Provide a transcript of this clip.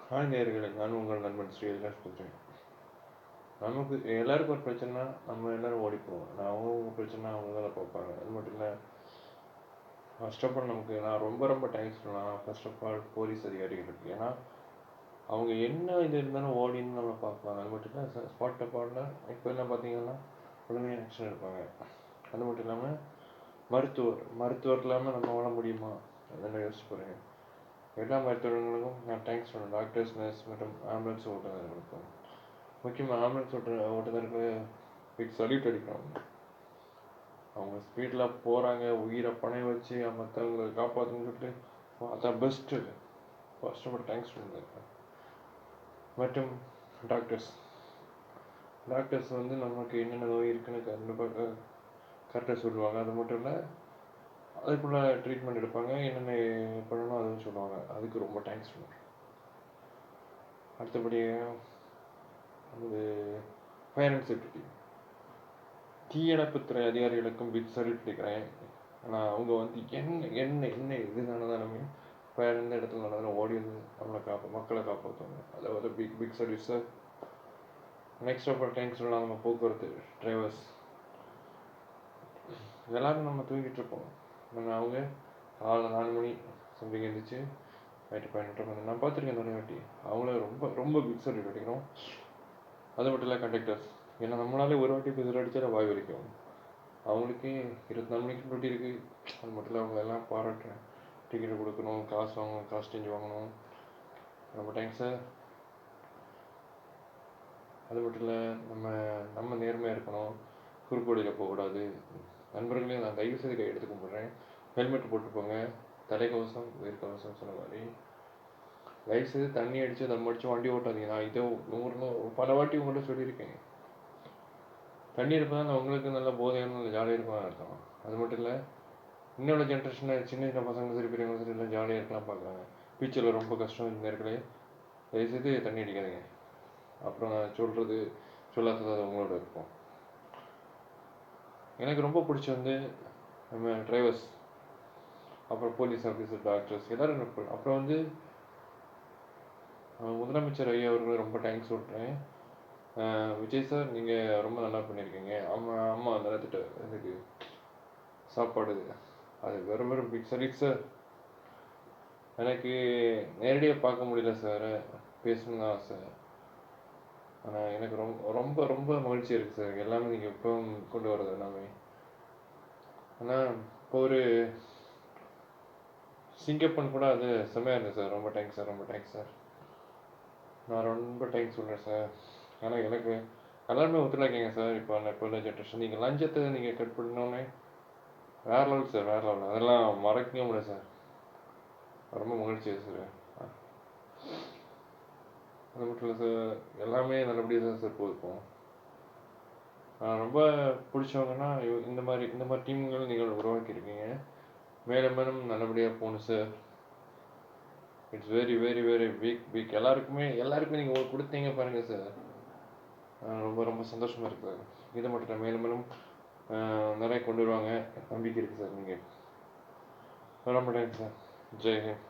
Hi நேயர்களே, நான் உங்கள் நண்பன் ஸ்ரீ எல்காஷ் பேசுகிறேன். நமக்கு எல்லாருக்கும் ஒரு பிரச்சனைனா நம்ம எல்லாரும் ஓடிப்போவோம். அவங்க பிரச்சனை அவங்க தான் பார்ப்பாங்க. அது மட்டும் இல்லை, ஃபர்ஸ்ட் ஆஃப் ஆல் நமக்கு நான் ரொம்ப ரொம்ப தேங்க்ஸ் சொல்லலாம். ஃபர்ஸ்ட் ஆஃப் ஆல் போலீஸ் அதிகாரிகளுக்கு. ஏன்னா அவங்க என்ன இது இருந்தாலும் ஓடின்னு நம்மளை பார்ப்பாங்க. அது மட்டும் இல்லை, ஸ்பாட் அப்பாடில் இப்போ எல்லாம் பார்த்தீங்கன்னா உடனே ஆக்ஷன் எடுப்பாங்க. அது மட்டும் இல்லாமல் மருத்துவர் இல்லாமல் நம்ம வாழ முடியுமா? அதெல்லாம் யோசிச்சு பாருங்க. எல்லா மருத்துவர்களுக்கும் நான் தேங்க்ஸ் சொல்லணும். டாக்டர்ஸ், நர்ஸ் மற்றும் ஆம்புலன்ஸ் ஓட்டுநர்களுக்கும். முக்கியமாக ஆம்புலன்ஸ் ஓட்டுநருக்கு பிக் சல்யூட் அடிக்கணும். அவங்க ஸ்பீடில் போகிறாங்க, உயிரை பணைய வச்சு மற்றவங்களை காப்பாற்றணும்னு சொல்லிட்டு அதான் best. First of all thanks சொல்லுங்க. மற்றும் டாக்டர்ஸ் வந்து நமக்கு என்னென்ன நோய் இருக்குன்னு கண்டிப்பாக கரெக்டாக சொல்லுவாங்க. அது மட்டும் இல்லை, அதுக்குள்ள ட்ரீட்மெண்ட் எடுப்பாங்க, என்னென்ன பண்ணணும் அதுவும் சொல்லுவாங்க. அதுக்கு ரொம்ப தேங்க்ஸ் சொல்லுவேன். அடுத்தபடி அது ஃபயர் அண்ட் சேஃப்டி தீயணைப்புத்துறை அதிகாரிகளுக்கும் பிக் சல்யூட் அடிக்கிறேன். ஆனால் அவங்க வந்து என்ன இதுனாலதானமே ஃபயர் எந்த இடத்துல நடந்தாலும் ஓடி வந்து மக்களை காப்பாற்றுவாங்க. அதாவது big salute sir. Next of all thanks சொல்லலாம் நம்ம போக்குவரத்து டிரைவர்ஸ். எல்லாரும் நம்ம தூங்கிட்டு இருப்போம். அவங்க 4 மணி சம்திங் எழுந்திரிச்சு நைட்டு 11 நான் பார்த்துருக்கேன் நிறைய வாட்டி. அவங்கள ரொம்ப ரொம்ப பிக் சல்யூட் அடிக்கிறோம். அது மட்டும் இல்லை, கண்டக்டர்ஸ். ஏன்னா நம்மளாலே ஒரு வாட்டி பிசில் அடித்தா வாய் வலிக்கும். அவங்களுக்கு 24 மணிக்கு டியூட்டி இருக்குது. அது மட்டும் இல்லை, அவங்க எல்லாம் பாராட்டுறேன். டிக்கெட்டு கொடுக்கணும், காசு வாங்கணும், காசு சேஞ்ச் வாங்கணும். ரொம்ப தேங்க்ஸ் சார். அது மட்டும் இல்லை, நம்ம நேர்மையாக இருக்கணும், குறுக்கோடியில் போகக்கூடாது. நண்பர்களே, நான் தயவு செய்து கை எடுத்து கும்பிட்றேன். ஹெல்மெட் போட்டுப்போங்க, தலைக்கவசம், உயிர்கவசம் சொன்ன மாதிரி. தயவு செய்து தண்ணி அடித்து தம் அடித்து வண்டி ஓட்டாதீங்க. நான் இதோ பல வாட்டி உங்கள்கிட்ட சொல்லியிருக்கேன். தண்ணி இருப்பதால் உங்களுக்கு நல்ல போதையான நல்ல ஜாலியாக இருக்கும் அர்த்தம். அது மட்டும் இல்லை, இன்னொரு ஜென்ரேஷனில் சின்ன பசங்க சரி பெரியவங்க சரி எல்லாம் ஜாலியாக இருக்கலாம் பார்க்குறாங்க. ஃபியூச்சரில் ரொம்ப கஷ்டம். இந்த நேரங்களே தயவுசெய்து தண்ணி அடிக்காதீங்க. அப்புறம் நான் சொல்லாதது உங்களோட இருக்கும். எனக்கு ரொம்ப பிடிச்சி வந்து நம்ம டிரைவர்ஸ், அப்புறம் போலீஸ் ஆஃபீஸர், டாக்டர்ஸ் எல்லோரும். அப்புறம் வந்து முதலமைச்சர் ஐயா அவர்களும் ரொம்ப தேங்க்ஸ் சொல்கிறேன். விஜய் சார், நீங்கள் ரொம்ப நல்லா பண்ணியிருக்கீங்க. அம்மா அந்த நேரத்துட்டு எனக்கு சாப்பாடு அது வெறும் பிக் சல்யூட் சார். எனக்கு நேரடியாக பார்க்க முடியல சார், பேசணும் தான் ஆசை. ஆனால் எனக்கு ரொம்ப ரொம்ப ரொம்ப மகிழ்ச்சியாக இருக்குது சார் எல்லாமே நீங்கள் இப்போ கொண்டு வர்றது எல்லாமே. ஆனால் இப்போ ஒரு சிங்கப்பன் கூட அது செம்மையாக இருந்தது சார். ரொம்ப தேங்க்ஸ் சார், ரொம்ப தேங்க்ஸ் சார். நான் ரொம்ப தேங்க்ஸ் சொல்கிறேன் சார். ஆனால் எனக்கு எல்லாருமே ஒத்துழைக்கீங்க சார். இப்போ உள்ள ஜென்ரேஷன் நீங்கள் லஞ்சத்தை நீங்கள் கட் பண்ணோன்னே வேறு லெவல் சார், வேறு லெவல். அதெல்லாம் மறக்கவே முடியாது சார். ரொம்ப மகிழ்ச்சியாக சார். அது மட்டும் இல்லை சார், எல்லாமே நல்லபடியாக தான் சார் போயிருப்போம். ரொம்ப பிடிச்சவங்கன்னா இந்த மாதிரி டீம்கள் நீங்கள் உருவாக்கியிருக்கீங்க. மேலும் மேலும் நல்லபடியாக போகணும் sir. It's very very very big. எல்லாருக்குமே நீங்கள் கொடுத்தீங்க பாருங்கள் சார். ரொம்ப ரொம்ப சந்தோஷமாக இருக்குது சார். இதை மட்டும் இல்லை, மேலும் மேலும் நிறைய கொண்டு வருவாங்க, நம்பிக்கை இருக்குது சார். நீங்கள் ரொம்ப தேங்க்ஸ் சார். ஜெய் ஹிந்த்.